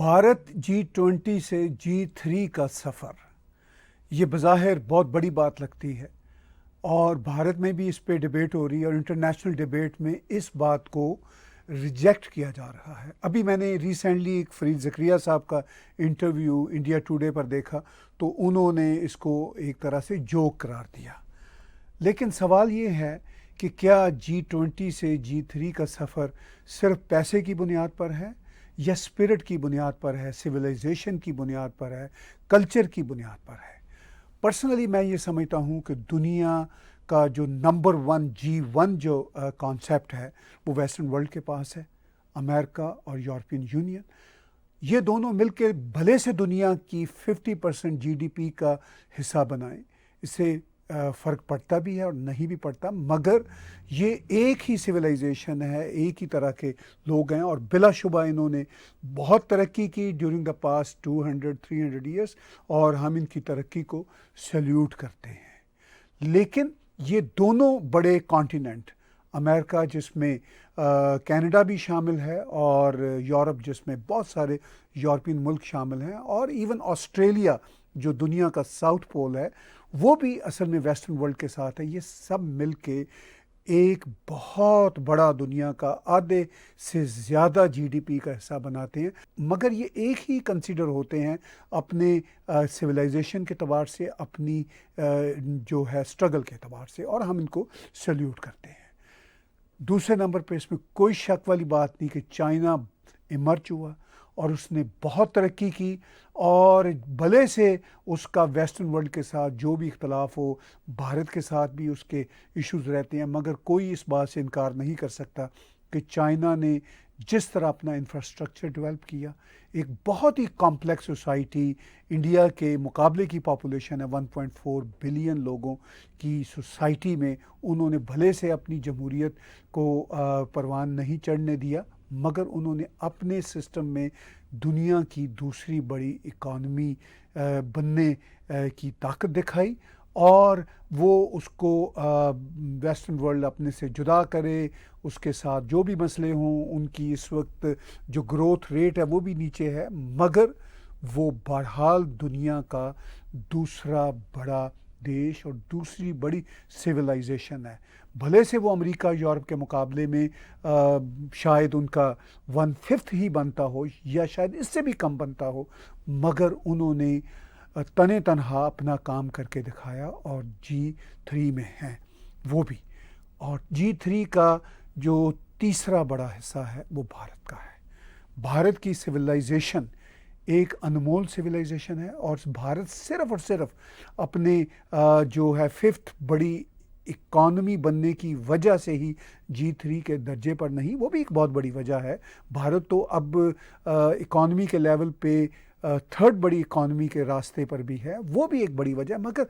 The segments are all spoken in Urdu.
بھارت G20 سے G3 کا سفر، یہ بظاہر بہت بڑی بات لگتی ہے اور بھارت میں بھی اس پہ ڈیبیٹ ہو رہی ہے اور انٹرنیشنل ڈیبیٹ میں اس بات کو ریجیکٹ کیا جا رہا ہے۔ ابھی میں نے ریسنٹلی ایک فرید زکریا صاحب کا انٹرویو انڈیا ٹوڈے پر دیکھا تو انہوں نے اس کو ایک طرح سے جوک قرار دیا، لیکن سوال یہ ہے کہ کیا G20 سے G3 کا سفر صرف پیسے کی بنیاد پر ہے یا اسپرٹ کی بنیاد پر ہے، سویلائزیشن کی بنیاد پر ہے، کلچر کی بنیاد پر ہے؟ پرسنلی میں یہ سمجھتا ہوں کہ دنیا کا جو نمبر ون G1 جو کانسیپٹ ہے وہ ویسٹرن ورلڈ کے پاس ہے، امریکہ اور یورپین یونین۔ یہ دونوں مل کے بھلے سے دنیا کی 50% GDP کا حصہ بنائیں، اس سے فرق پڑتا بھی ہے اور نہیں بھی پڑتا، مگر یہ ایک ہی سویلائزیشن ہے، ایک ہی طرح کے لوگ ہیں اور بلا شبہ انہوں نے بہت ترقی کی ڈیورنگ دا پاسٹ 200-300 ایئرس اور ہم ان کی ترقی کو سیلیوٹ کرتے ہیں۔ لیکن یہ دونوں بڑے کانٹیننٹ، امریکہ جس میں کینیڈا بھی شامل ہے اور یورپ جس میں بہت سارے یورپین ملک شامل ہیں، اور ایون آسٹریلیا جو دنیا کا ساؤتھ پول ہے وہ بھی اصل میں ویسٹرن ورلڈ کے ساتھ ہے، یہ سب مل کے ایک بہت بڑا دنیا کا آدھے سے زیادہ GDP کا حصہ بناتے ہیں، مگر یہ ایک ہی کنسیڈر ہوتے ہیں اپنے سویلائزیشن کے اعتبار سے، اپنی جو ہے اسٹرگل کے اعتبار سے، اور ہم ان کو سیلیوٹ کرتے ہیں۔ دوسرے نمبر پہ اس میں کوئی شک والی بات نہیں کہ چائنا ایمرج ہوا اور اس نے بہت ترقی کی، اور بھلے سے اس کا ویسٹرن ورلڈ کے ساتھ جو بھی اختلاف ہو، بھارت کے ساتھ بھی اس کے ایشوز رہتے ہیں، مگر کوئی اس بات سے انکار نہیں کر سکتا کہ چائنا نے جس طرح اپنا انفراسٹرکچر ڈیولپ کیا، ایک بہت ہی کمپلیکس سوسائٹی، انڈیا کے مقابلے کی پاپولیشن ہے 1.4 بلین لوگوں کی سوسائٹی میں انہوں نے بھلے سے اپنی جمہوریت کو پروان نہیں چڑھنے دیا، مگر انہوں نے اپنے سسٹم میں دنیا کی دوسری بڑی اکانومی بننے کی طاقت دکھائی، اور وہ اس کو ویسٹرن ورلڈ اپنے سے جدا کرے، اس کے ساتھ جو بھی مسئلے ہوں، ان کی اس وقت جو گروتھ ریٹ ہے وہ بھی نیچے ہے، مگر وہ بہرحال دنیا کا دوسرا بڑا دیش اور دوسری بڑی سویلائزیشن ہے۔ بھلے سے وہ امریکہ یورپ کے مقابلے میں شاید ان کا 1/5 ہی بنتا ہو یا شاید اس سے بھی کم بنتا ہو، مگر انہوں نے تنے تنہا اپنا کام کر کے دکھایا اور G3 میں ہیں وہ بھی۔ اور G3 کا جو تیسرا بڑا حصہ ہے وہ بھارت کا ہے۔ بھارت کی سویلائزیشن ایک انمول سویلائزیشن ہے، اور بھارت صرف اور صرف اپنے جو ہے 5th بڑی اکانومی بننے کی وجہ سے ہی G3 کے درجے پر نہیں، وہ بھی ایک بہت بڑی وجہ ہے۔ بھارت تو اب اکانومی کے لیول پہ 3rd بڑی اکانومی کے راستے پر بھی ہے، وہ بھی ایک بڑی وجہ ہے، مگر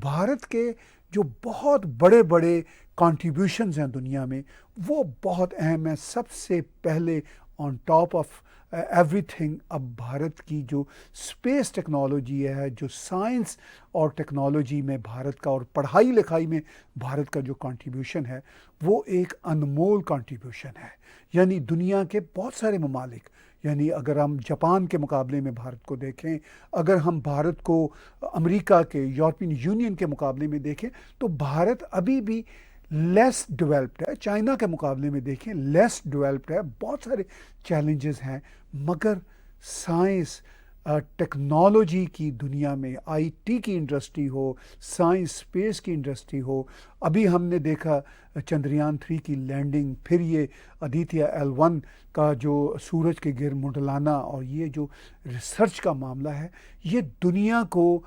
بھارت کے جو بہت بڑے بڑے کنٹریبیوشنز ہیں دنیا میں وہ بہت اہم ہیں۔ سب سے پہلے on top of every thing اب بھارت کی جو اسپیس ٹیکنالوجی ہے، جو سائنس اور ٹیکنالوجی میں بھارت کا اور پڑھائی لکھائی میں بھارت کا جو کنٹریبیوشن ہے وہ ایک انمول کنٹریبیوشن ہے۔ یعنی دنیا کے بہت سارے ممالک، یعنی اگر ہم جاپان کے مقابلے میں بھارت کو دیکھیں، اگر ہم بھارت کو امریکہ کے، یورپین یونین کے مقابلے میں دیکھیں، تو بھارت ابھی بھی لیس ڈیولپڈ ہے۔ چائنا کے مقابلے میں دیکھیں لیس ڈیولپڈ ہے، بہت سارے چیلنجز ہیں، مگر سائنس ٹیکنالوجی کی دنیا میں IT کی انڈسٹری ہو، سائنس اسپیس کی انڈسٹری ہو، ابھی ہم نے دیکھا چندریان 3 کی لینڈنگ، پھر یہ آدتیہ L1 کا جو سورج کے گرد منڈلانا، اور یہ جو ریسرچ کا معاملہ ہے، یہ دنیا کو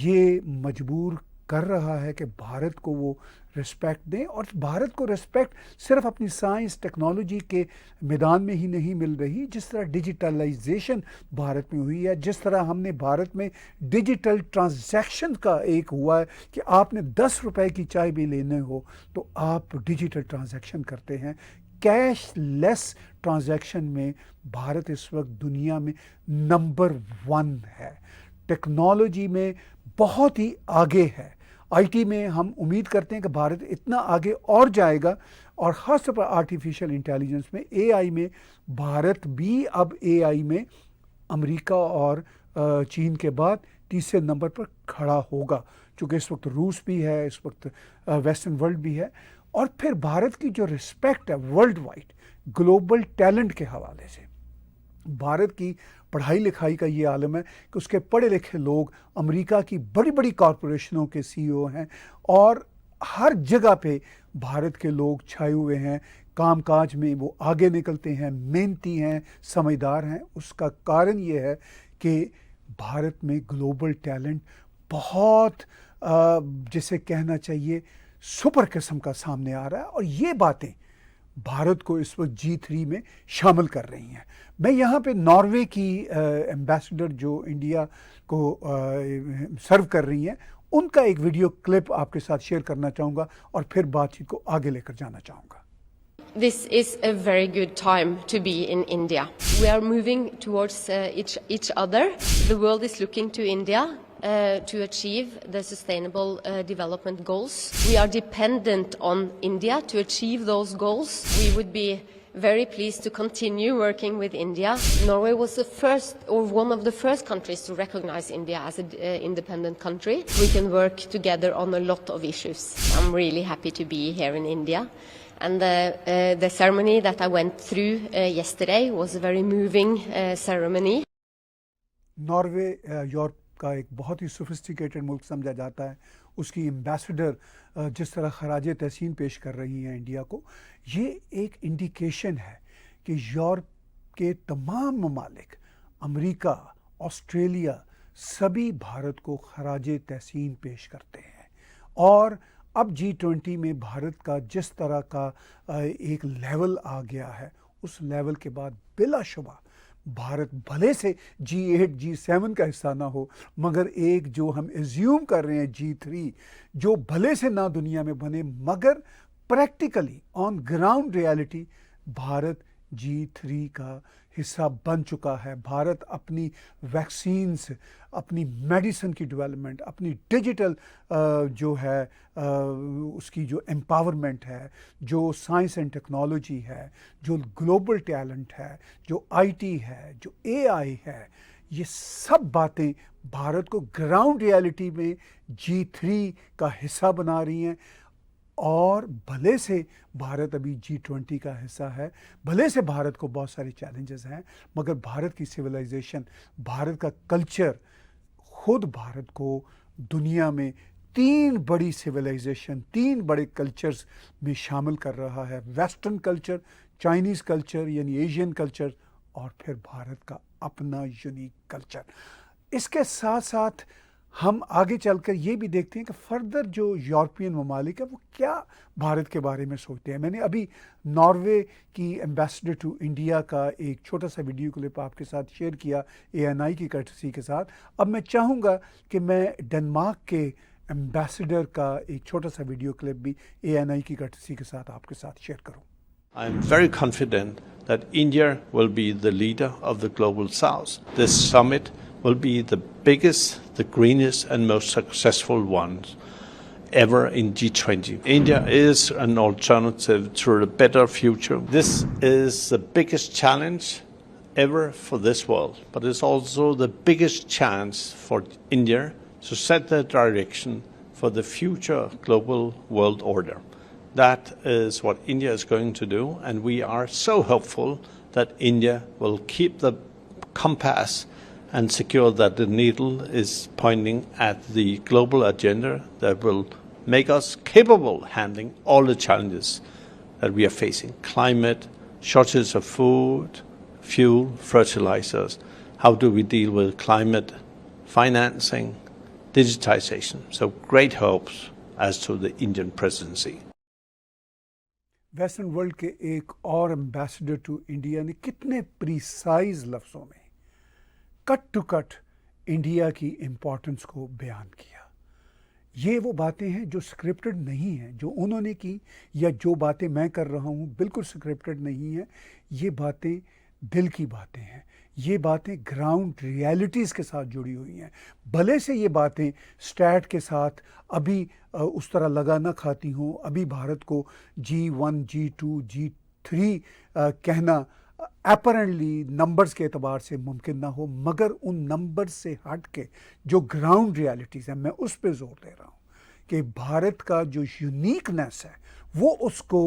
یہ مجبور کر رہا ہے کہ بھارت کو وہ رسپیکٹ دیں، اور بھارت کو رسپیکٹ صرف اپنی سائنس ٹیکنالوجی کے میدان میں ہی نہیں مل رہی، جس طرح ڈیجیٹلائزیشن بھارت میں ہوئی ہے، جس طرح ہم نے بھارت میں ڈیجیٹل ٹرانزیکشن کا ایک ہوا ہے کہ آپ نے 10 روپے کی چائے بھی لینے ہو تو آپ ڈیجیٹل ٹرانزیکشن کرتے ہیں۔ کیش لیس ٹرانزیکشن میں بھارت اس وقت دنیا میں نمبر 1 ہے، ٹیکنالوجی میں بہت ہی آگے ہے۔ IT میں ہم امید کرتے ہیں کہ بھارت اتنا آگے اور جائے گا، اور خاص طور پر آرٹیفیشل انٹیلیجنس میں، AI میں بھارت بھی اب AI میں امریکہ اور چین کے بعد تیسرے نمبر پر کھڑا ہوگا، چونکہ اس وقت روس بھی ہے، اس وقت ویسٹرن ورلڈ بھی ہے. اور پھر بھارت کی جو رسپیکٹ ہے ورلڈ وائڈ گلوبل ٹیلنٹ کے حوالے سے، بھارت کی پڑھائی لکھائی کا یہ عالم ہے کہ اس کے پڑھے لکھے لوگ امریکہ کی بڑی بڑی کارپوریشنوں کے سی او ہیں، اور ہر جگہ پہ بھارت کے لوگ چھائے ہوئے ہیں. کام کاج میں وہ آگے نکلتے ہیں، محنتی ہیں، سمجھدار ہیں. اس کا کارن یہ ہے کہ بھارت میں گلوبل ٹیلنٹ بہت جسے کہنا چاہیے سپر قسم کا سامنے آ رہا ہے، اور یہ باتیں بھارت کو اس وقت G3 میں شامل کر رہی ہیں. میں یہاں پہ ناروے کی ایمبیسڈر جو انڈیا کو سرو کر رہی ہیں ان کا ایک ویڈیو کلپ آپ کے ساتھ شیئر کرنا چاہوں گا، اور پھر بات چیت کو آگے لے کر جانا چاہوں گا. This is a very good time to be in India. We are moving towards each other. The world is looking to India to achieve the sustainable development goals. We are dependent on India to achieve those goals. We would be very pleased to continue working with India. Norway was the first, or one of the first countries to recognize India as an independent country. We can work together on a lot of issues. I'm really happy to be here in India. And the ceremony that I went through yesterday was a very moving ceremony. Norway Europe کا ایک بہت ہی سوفسٹیکیٹڈ ملک سمجھا جاتا ہے. اس کی ایمبیسڈر جس طرح خراج تحسین پیش کر رہی ہیں انڈیا کو، یہ ایک انڈیکیشن ہے کہ یورپ کے تمام ممالک، امریکہ، آسٹریلیا، سبھی بھارت کو خراج تحسین پیش کرتے ہیں. اور اب G20 میں بھارت کا جس طرح کا ایک لیول آ گیا ہے، اس لیول کے بعد بلا شبہ بھارت بھلے سے G8 G7 کا حصہ نہ ہو، مگر ایک جو ہم ایزیوم کر رہے ہیں G3 جو بھلے سے نہ دنیا میں بنے، مگر practically on ground reality Bharat G3 کا حصہ بن چکا ہے. بھارت اپنی ویکسینز، اپنی میڈیسن کی ڈیولپمنٹ، اپنی ڈیجیٹل جو ہے اس کی جو امپاورمنٹ ہے، جو سائنس اینڈ ٹیکنالوجی ہے، جو گلوبل ٹیلنٹ ہے، جو IT ہے، جو AI ہے، یہ سب باتیں بھارت کو گراؤنڈ ریالٹی میں G3 کا حصہ بنا رہی ہیں. اور بھلے سے بھارت ابھی G20 کا حصہ ہے، بھلے سے بھارت کو بہت سارے چیلنجز ہیں، مگر بھارت کی سویلائزیشن، بھارت کا کلچر خود بھارت کو دنیا میں 3 بڑی سویلائزیشن، 3 بڑے کلچرز میں شامل کر رہا ہے. ویسٹرن کلچر، چائنیز کلچر یعنی ایشین کلچر، اور پھر بھارت کا اپنا یونیک کلچر. اس کے ساتھ ساتھ ہم آگے چل کر یہ بھی دیکھتے ہیں کہ فردر جو یورپین ممالک ہیں وہ کیا بھارت کے بارے میں سوچتے ہیں. میں نے ابھی ناروے کی ایمبیسڈر ٹو انڈیا کا ایک چھوٹا سا ویڈیو کلپ آپ کے ساتھ شیئر کیا ANI کی کرٹسی کے ساتھ. اب میں چاہوں گا کہ میں ڈنمارک کے ایمبیسڈر کا ایک چھوٹا سا ویڈیو کلپ بھی ANI کی کرٹسی کے ساتھ آپ کے ساتھ شیئر کروں. I am very confident that India will be the leader of the global south. This summit will be the biggest, the greenest and most successful one ever in G20. India is an alternative to a better future. This is the biggest challenge ever for this world, but it's also the biggest chance for India to set the direction for the future global world order. That is what India is going to do, and we are so hopeful that India will keep the compass and secure that the needle is pointing at the global agenda that will make us capable of handling all the challenges that we are facing. Climate, shortage of food, fuel, fertilizers. How do we deal with climate, financing, digitization? So great hopes as to the Indian presidency. Western world کے ایک اور ایمبیسڈر ٹو انڈیا نے کتنے پریسائز لفظوں میں کٹ ٹو کٹ انڈیا کی امپورٹنس کو بیان کیا. یہ وہ باتیں ہیں جو سکرپٹڈ نہیں ہیں، جو انہوں نے کی یا جو باتیں میں کر رہا ہوں بالکل سکرپٹڈ نہیں ہیں. یہ باتیں دل کی باتیں ہیں، یہ باتیں گراؤنڈ ریالٹیز کے ساتھ جڑی ہوئی ہیں. بھلے سے یہ باتیں اسٹیٹ کے ساتھ ابھی اس طرح لگا نہ کھاتی ہوں، ابھی بھارت کو G1 G2 G3 کہنا اپرنٹلی نمبرز کے اعتبار سے ممکن نہ ہو، مگر ان نمبرز سے ہٹ کے جو گراؤنڈ ریالٹیز ہیں میں اس پہ زور دے رہا ہوں کہ بھارت کا جو یونیکنیس ہے وہ اس کو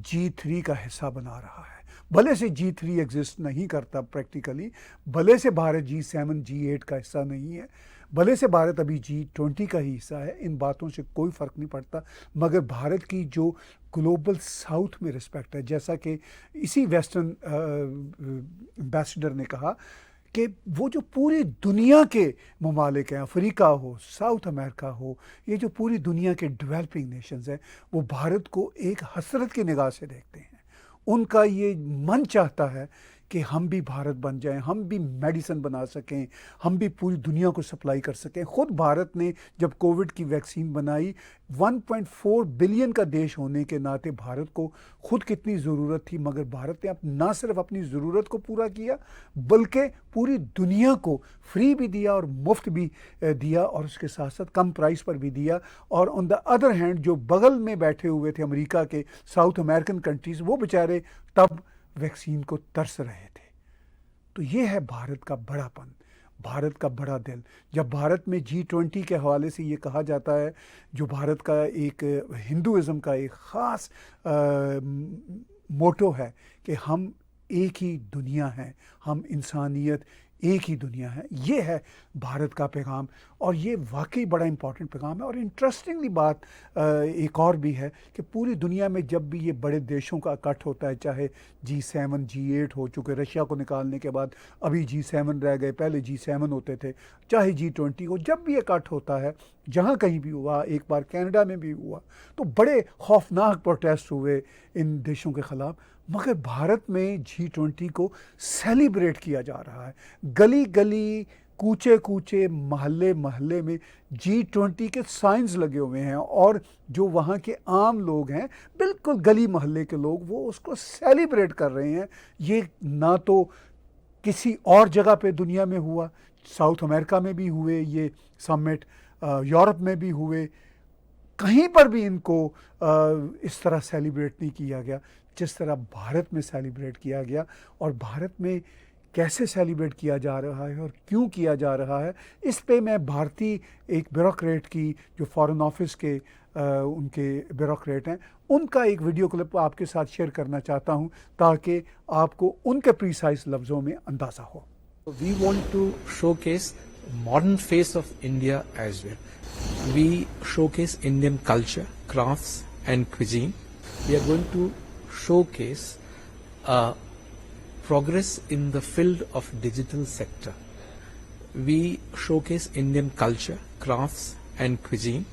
G3 کا حصہ بنا رہا ہے. بھلے سے G3 ایگزسٹ نہیں کرتا پریکٹیکلی، بھلے سے بھارت G7 G8 کا حصہ نہیں ہے، بھلے سے بھارت ابھی G20 کا ہی حصہ ہے، ان باتوں سے کوئی فرق نہیں پڑتا، مگر بھارت کی جو گلوبل ساؤتھ میں رسپیکٹ ہے، جیسا کہ اسی ویسٹرن امبیسڈر نے کہا کہ وہ جو پوری دنیا کے ممالک ہیں، افریقہ ہو، ساؤتھ امریکہ ہو، یہ جو پوری دنیا کے ڈیولپنگ نیشنز ہیں، وہ بھارت کو ایک حسرت کی نگاہ سے دیکھتے ہیں. ان کا یہ من چاہتا ہے کہ ہم بھی بھارت بن جائیں، ہم بھی میڈیسن بنا سکیں، ہم بھی پوری دنیا کو سپلائی کر سکیں. خود بھارت نے جب کووڈ کی ویکسین بنائی، 1.4 بلین کا دیش ہونے کے ناطے بھارت کو خود کتنی ضرورت تھی، مگر بھارت نے نہ صرف اپنی ضرورت کو پورا کیا بلکہ پوری دنیا کو فری بھی دیا اور مفت بھی دیا، اور اس کے ساتھ ساتھ کم پرائس پر بھی دیا. اور آن دا ادر ہینڈ جو بغل میں بیٹھے ہوئے تھے امریکہ کے، ساؤتھ امریکن کنٹریز، وہ بیچارے تب ویکسین کو ترس رہے تھے. تو یہ ہے بھارت کا بڑا پن، بھارت کا بڑا دل. جب بھارت میں G20 کے حوالے سے یہ کہا جاتا ہے، جو بھارت کا ایک ہندوازم کا ایک خاص موٹو ہے کہ ہم ایک ہی دنیا ہیں، ہم انسانیت ایک ہی دنیا ہے، یہ ہے بھارت کا پیغام. اور یہ واقعی بڑا امپورٹنٹ پیغام ہے. اور انٹرسٹنگلی بات ایک اور بھی ہے کہ پوری دنیا میں جب بھی یہ بڑے دیشوں کا اکٹھ ہوتا ہے، چاہے G7 G8 ہو چکے، رشیا کو نکالنے کے بعد ابھی G7 رہ گئے، پہلے G7 ہوتے تھے، چاہے G20 ہو، جب بھی اکٹھ ہوتا ہے، جہاں کہیں بھی ہوا، ایک بار کینیڈا میں بھی ہوا، تو بڑے خوفناک پروٹیسٹ ہوئے ان دیشوں کے خلاف. مگر بھارت میں G20 کو سیلیبریٹ کیا جا رہا ہے. گلی گلی، کوچے کوچے، محلے محلے میں G20 کے سائنز لگے ہوئے ہیں، اور جو وہاں کے عام لوگ ہیں، بالکل گلی محلے کے لوگ، وہ اس کو سیلیبریٹ کر رہے ہیں. یہ نہ تو کسی اور جگہ پہ دنیا میں ہوا، ساؤتھ امریکہ میں بھی ہوئے یہ سمٹ، یورپ میں بھی ہوئے، کہیں پر بھی ان کو اس طرح سیلیبریٹ نہیں کیا گیا جس طرح بھارت میں سیلیبریٹ کیا گیا. اور بھارت میں کیسے سیلیبریٹ کیا جا رہا ہے اور کیوں کیا جا رہا ہے، اس پہ میں بھارتی ایک بیوروکریٹ کی، جو فارن آفس کے ان کے بیوروکریٹ ہیں، ان کا ایک ویڈیو کلپ آپ کے ساتھ شیئر کرنا چاہتا ہوں تاکہ آپ کو ان کے پریسائز لفظوں میں اندازہ ہو. We want to showcase modern face of India as well. We showcase Indian culture, crafts and cuisine. We are going to showcase progress in the field of digital sector. We showcase Indian culture, crafts and cuisine.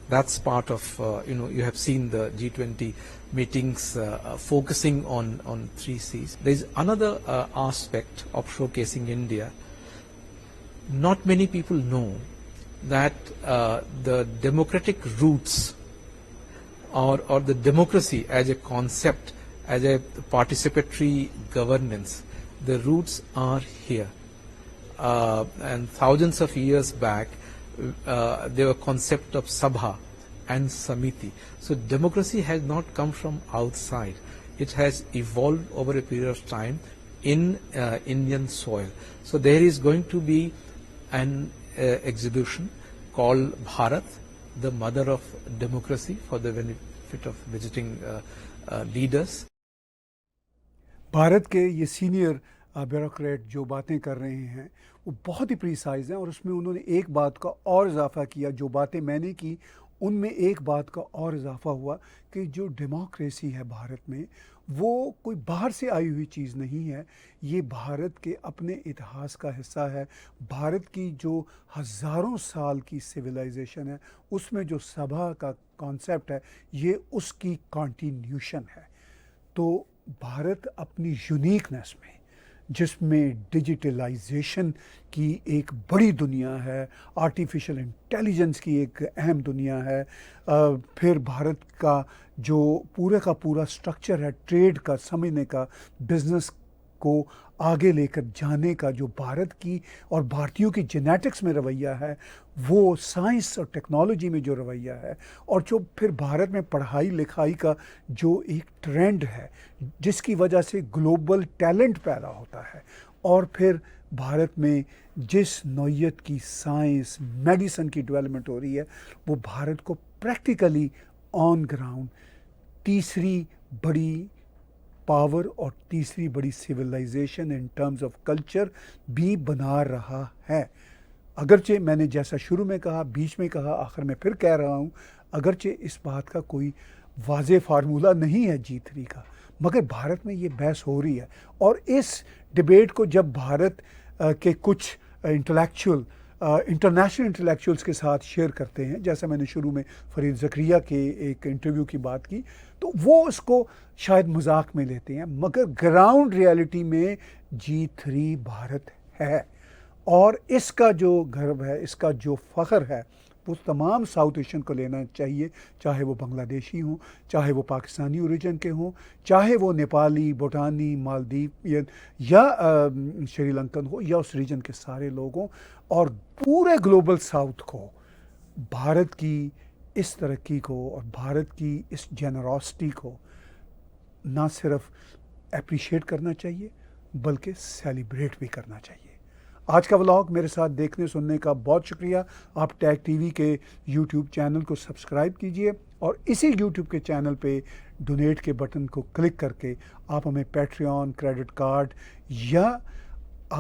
That's part of, you have seen the G20 meetings focusing on 3 Cs. There is another aspect of showcasing India. Not many people know that the democratic roots or the democracy as a concept, as a participatory governance, the roots are here. And thousands of years back, there were concept of Sabha and Samiti. So democracy has not come from outside. It has evolved over a period of time in Indian soil. So there is going to be an exhibition called Bharat, the mother of democracy, for the benefit of visiting leaders. Bharat کے یہ سینئر بیوروکریٹ جو باتیں کر رہے ہیں وہ بہت ہی پریسائز ہیں، اور اس میں انہوں نے ایک بات کا اور اضافہ کیا. جو باتیں میں نے کی ان میں ایک بات کا اور اضافہ ہوا کہ جو ڈیموکریسی ہے بھارت میں، وہ کوئی باہر سے آئی ہوئی چیز نہیں ہے، یہ بھارت کے اپنے اتہاس کا حصہ ہے. بھارت کی جو ہزاروں سال کی سویلائزیشن ہے، اس میں جو سبھا کا کانسیپٹ ہے، یہ اس کی کنٹینیوشن ہے. تو بھارت اپنی یونیکنیس میں، جس میں ڈیجیٹلائزیشن کی ایک بڑی دنیا ہے، آرٹیفیشل انٹیلیجنس کی ایک اہم دنیا ہے، پھر بھارت کا جو پورے کا پورا سٹرکچر ہے ٹریڈ کا، سمجھنے کا، بزنس کو آگے لے کر جانے کا جو بھارت کی اور بھارتیوں کی جینیٹکس میں رویہ ہے، وہ سائنس اور ٹیکنالوجی میں جو رویہ ہے، اور جو پھر بھارت میں پڑھائی لکھائی کا جو ایک ٹرینڈ ہے جس کی وجہ سے گلوبل ٹیلنٹ پیدا ہوتا ہے، اور پھر بھارت میں جس نوعیت کی سائنس میڈیسن کی ڈیولپمنٹ ہو رہی ہے، وہ بھارت کو پریکٹیکلی آن گراؤنڈ تیسری بڑی پاور اور تیسری بڑی civilisation in terms of culture بھی بنا رہا ہے۔ اگرچہ میں نے جیسا شروع میں کہا، بیچ میں کہا، آخر میں پھر کہہ رہا ہوں، اگرچہ اس بات کا کوئی واضح فارمولہ نہیں ہے G3 کا، مگر بھارت میں یہ بحث ہو رہی ہے، اور اس ڈبیٹ کو جب بھارت کے کچھ انٹلیکچوئل انٹرنیشنل انٹلیکچوئلس کے ساتھ شیئر کرتے ہیں، جیسا میں نے شروع میں فرید زکریا کے ایک انٹرویو کی بات کی، تو وہ اس کو شاید مذاق میں لیتے ہیں، مگر گراؤنڈ ریالٹی میں G3 بھارت ہے، اور اس کا جو گرو ہے، اس کا جو فخر ہے، وہ تمام ساؤتھ ایشین کو لینا چاہیے، چاہے وہ بنگلہ دیشی ہوں، چاہے وہ پاکستانی اوریجن کے ہوں، چاہے وہ نیپالی، بھوٹانی، مالدیپ یا شری لنکن ہو، یا اس ریجن کے سارے لوگ ہوں، اور پورے گلوبل ساؤتھ کو بھارت کی اس ترقی کو اور بھارت کی اس جنراسٹی کو نہ صرف اپریشیٹ کرنا چاہیے بلکہ سیلیبریٹ بھی کرنا چاہیے۔ آج کا ولاگ میرے ساتھ دیکھنے سننے کا بہت شکریہ۔ آپ ٹیگ ٹی وی کے یوٹیوب چینل کو سبسکرائب کیجئے، اور اسی یوٹیوب کے چینل پہ ڈونیٹ کے بٹن کو کلک کر کے آپ ہمیں پیٹریون، کریڈٹ کارڈ، یا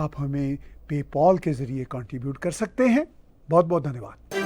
آپ ہمیں پے پال کے ذریعے کنٹریبیوٹ کر سکتے ہیں۔ بہت بہت دھنیہ واد۔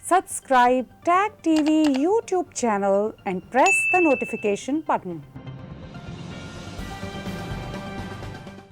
Subscribe Tag TV YouTube channel and press the notification button.